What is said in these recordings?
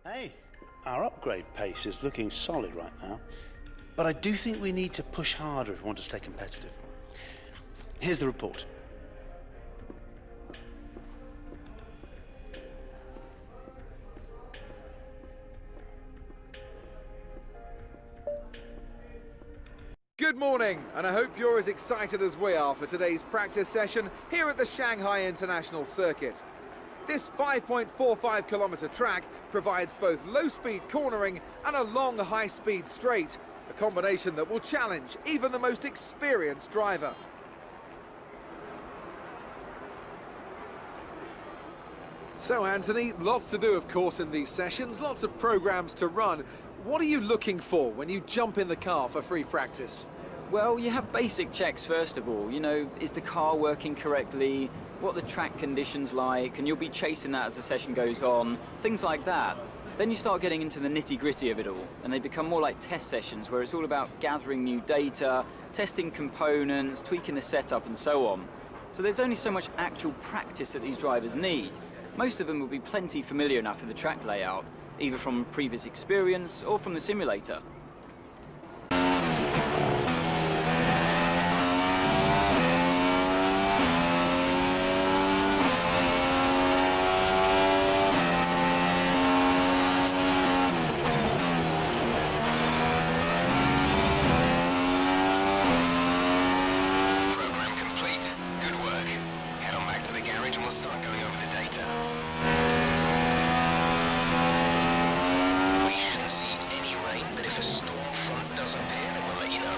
Hey, our upgrade pace is looking solid right now, but I do think we need to push harder if we want to stay competitive. Here's the report. Good morning, and I hope you're as excited as we are for today's practice session here at the Shanghai International Circuit. This 5.45 kilometre track provides both low-speed cornering and a long high-speed straight, a combination that will challenge even the most experienced driver. So Anthony, lots to do of course in these sessions, lots of programs to run. What are you looking for when you jump in the car for free practice? Well, you have basic checks first of all. You know, is the car working correctly? What are the track conditions like? And you'll be chasing that as the session goes on. Things like that. Then you start getting into the nitty-gritty of it all, and they become more like test sessions where it's all about gathering new data, testing components, tweaking the setup and so on. So there's only so much actual practice that these drivers need. Most of them will be plenty familiar enough with the track layout, either from previous experience or from the simulator. Program complete. Good work. Head on back to the garage and we'll start going over the data. We shouldn't see any rain, but if a storm front does appear, then we'll let you know.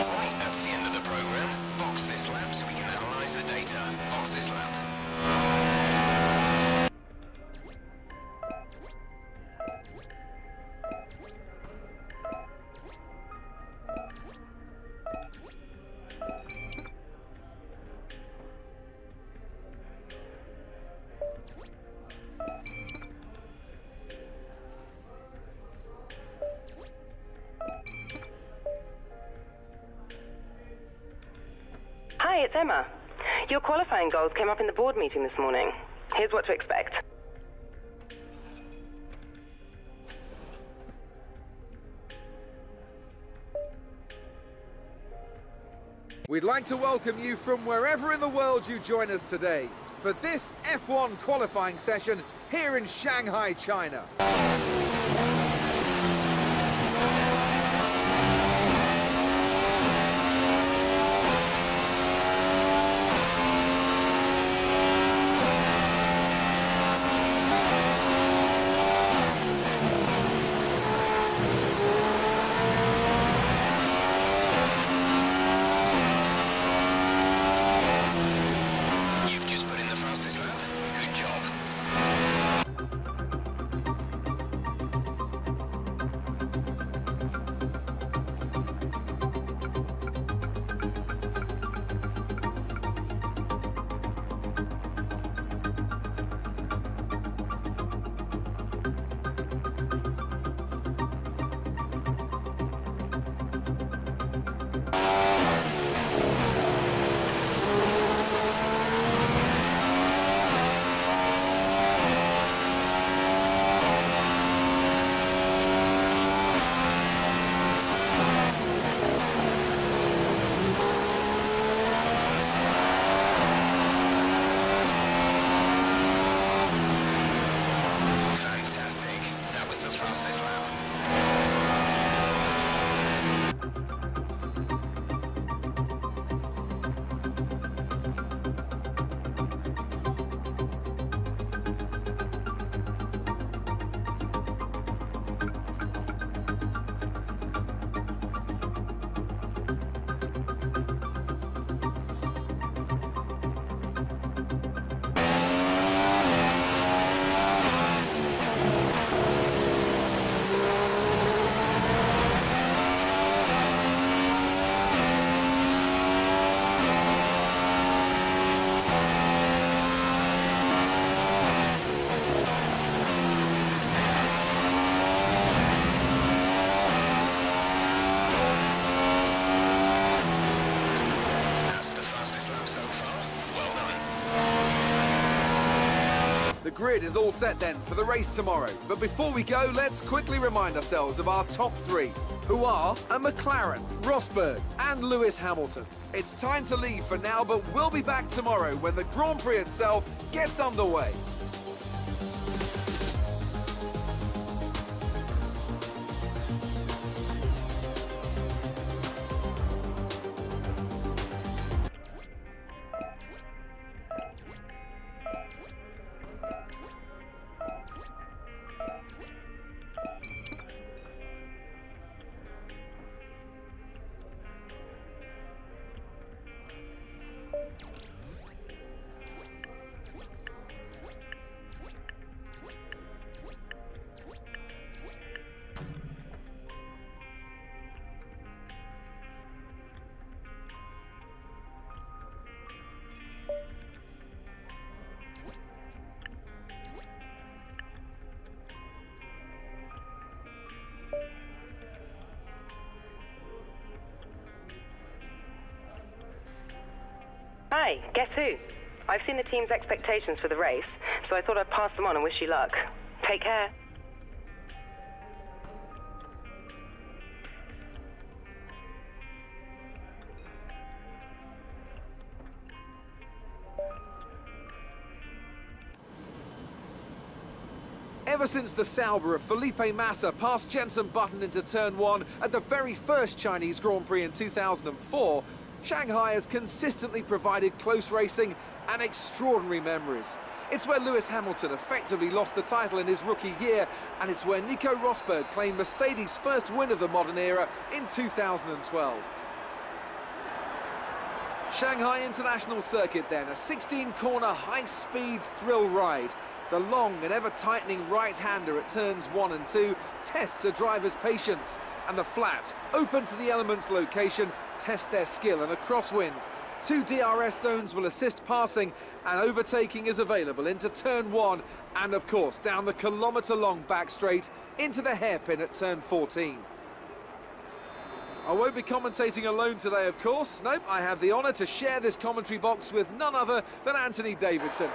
Right, that's the end of the program. Box this lap so we can analyze the data. Box this lap. Hi, it's Emma. Your qualifying goals came up in the board meeting this morning. Here's what to expect. We'd like to welcome you from wherever in the world you join us today for this F1 qualifying session here in Shanghai, China. You've just put in the fastest lap. Good job. grid is all set then for the race tomorrow. But before we go, let's quickly remind ourselves of our top three, who are a McLaren, Rosberg and Lewis Hamilton. It's time to leave for now, but we'll be back tomorrow when the Grand Prix itself gets underway. Hi, guess who? I've seen the team's expectations for the race, so I thought I'd pass them on and wish you luck. Take care. Ever since the Sauber of Felipe Massa passed Jenson Button into turn 1 at the very first Chinese Grand Prix in 2004, Shanghai has consistently provided close racing and extraordinary memories. It's where Lewis Hamilton effectively lost the title in his rookie year, and it's where Nico Rosberg claimed Mercedes' first win of the modern era in 2012. Shanghai International Circuit then, a 16-corner high-speed thrill ride. The long and ever-tightening right-hander at turns 1 and 2 tests a driver's patience, and the flat, open to the elements location, tests their skill in a crosswind. 2 DRS zones will assist passing, and overtaking is available into turn 1, and of course down the kilometre-long back straight into the hairpin at turn 14. I won't be commentating alone today, of course. Nope, I have the honour to share this commentary box with none other than Anthony Davidson.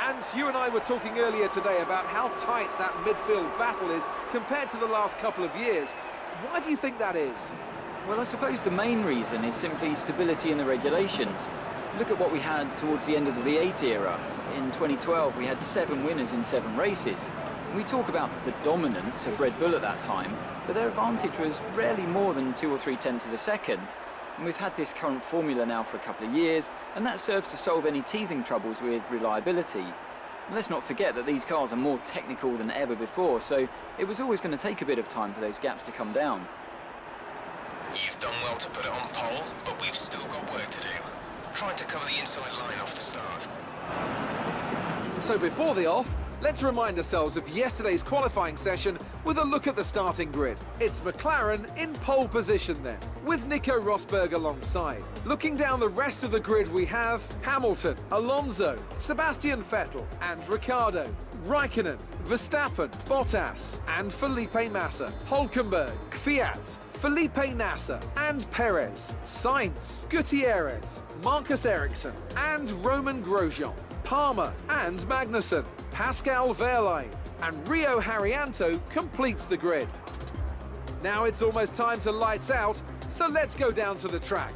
And you and I were talking earlier today about how tight that midfield battle is compared to the last couple of years. Why do you think that is? Well, I suppose the main reason is simply stability in the regulations. Look at what we had towards the end of the V8 era. In 2012, we had 7 winners in 7 races. We talk about the dominance of Red Bull at that time, but their advantage was rarely more than 2 or 3 tenths of a second. And we've had this current formula now for a couple of years, and that serves to solve any teething troubles with reliability. And let's not forget that these cars are more technical than ever before, so it was always going to take a bit of time for those gaps to come down. You've done well to put it on pole, but we've still got work to do. Trying to cover the inside line off the start. So before the off, let's remind ourselves of yesterday's qualifying session with a look at the starting grid. It's McLaren in pole position then, with Nico Rosberg alongside. Looking down the rest of the grid, we have Hamilton, Alonso, Sebastian Vettel and Ricciardo, Raikkonen, Verstappen, Bottas and Felipe Massa, Hülkenberg, Kvyat, Felipe Nasser and Perez, Sainz, Gutierrez, Marcus Ericsson and Roman Grosjean, Palmer and Magnussen, Pascal Wehrlein and Rio Haryanto completes the grid. Now it's almost time to lights out, so let's go down to the track.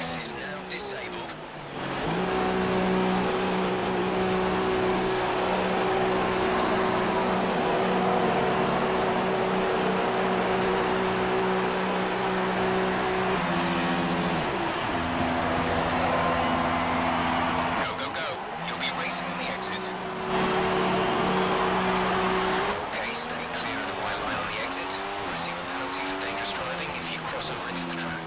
brakes is now disabled. Go, go, go. You'll be racing on the exit. Okay, stay clear of the white line on the exit. You'll receive a penalty for dangerous driving if you cross over into the track.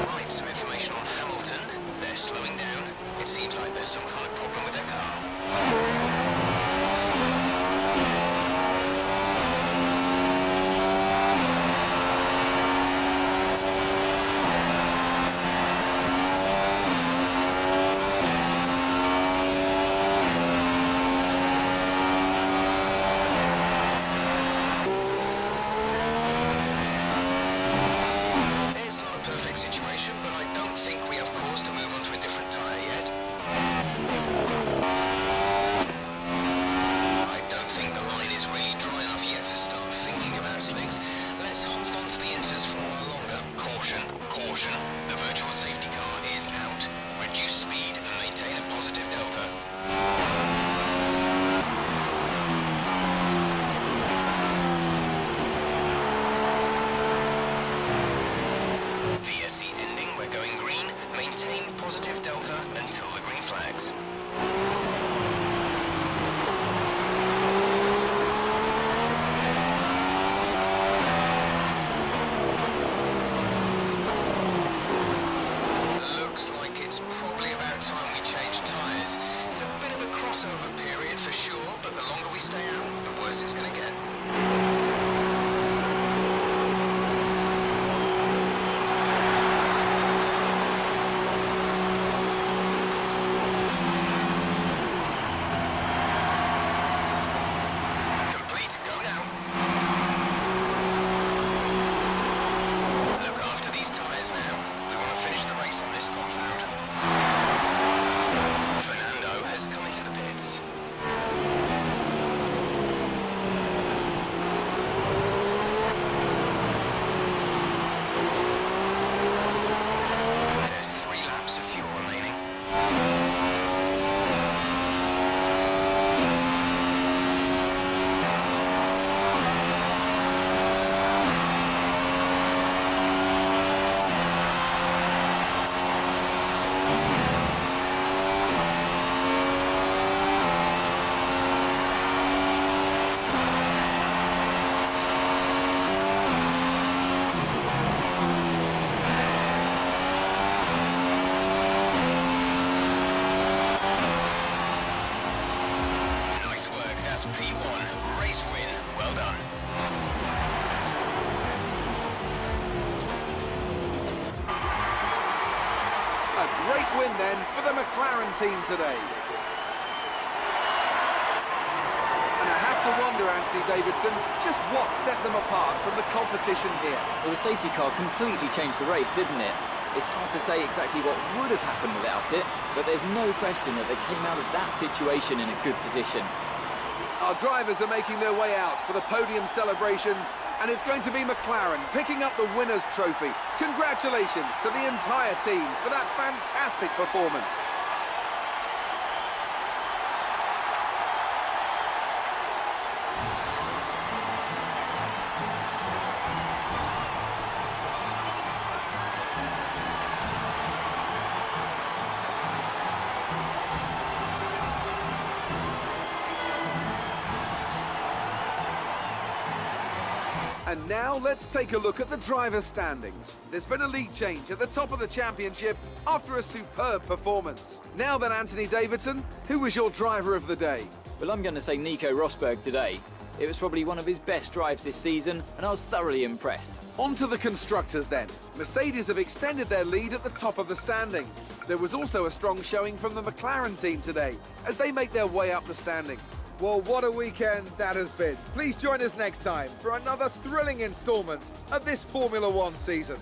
Right, some information on Hamilton. They're slowing down. It seems like there's some kind of problem with their car. It's not a perfect situation, but I don't think we have cause to move on to a different tyre yet. I don't think the line is really dry enough yet to start thinking about slicks. Let's hold on to the inters for a while longer. Caution, caution. The virtual safety car is out. Reduce speed and maintain a positive delta. VSC ending, we're going green. Maintain positive delta until the green flags. Looks like it's probably about time we change tyres. It's a bit of a crossover period for sure, but the longer we stay out, the worse it's going to get. Complete, go now. Look after these tyres now. We want to finish the race on this compound. Fernando has come into the pits. There's 3 laps of fuel remaining. Nice work, that's P1. Race win, well done. A great win then for the McLaren team today. And I have to wonder, Anthony Davidson. Just what set them apart from the competition here? Well, the safety car completely changed the race, didn't it? It's hard to say exactly what would have happened without it, but there's no question that they came out of that situation in a good position. Our drivers are making their way out for the podium celebrations, and it's going to be McLaren picking up the winner's trophy. Congratulations to the entire team for that fantastic performance. And now let's take a look at the driver's standings. There's been a lead change at the top of the championship after a superb performance. Now then, Anthony Davidson, who was your driver of the day? Well, I'm going to say Nico Rosberg today. It was probably one of his best drives this season, and I was thoroughly impressed. On to the constructors then. Mercedes have extended their lead at the top of the standings. There was also a strong showing from the McLaren team today as they make their way up the standings. Well, what a weekend that has been. Please join us next time for another thrilling instalment of this Formula One season.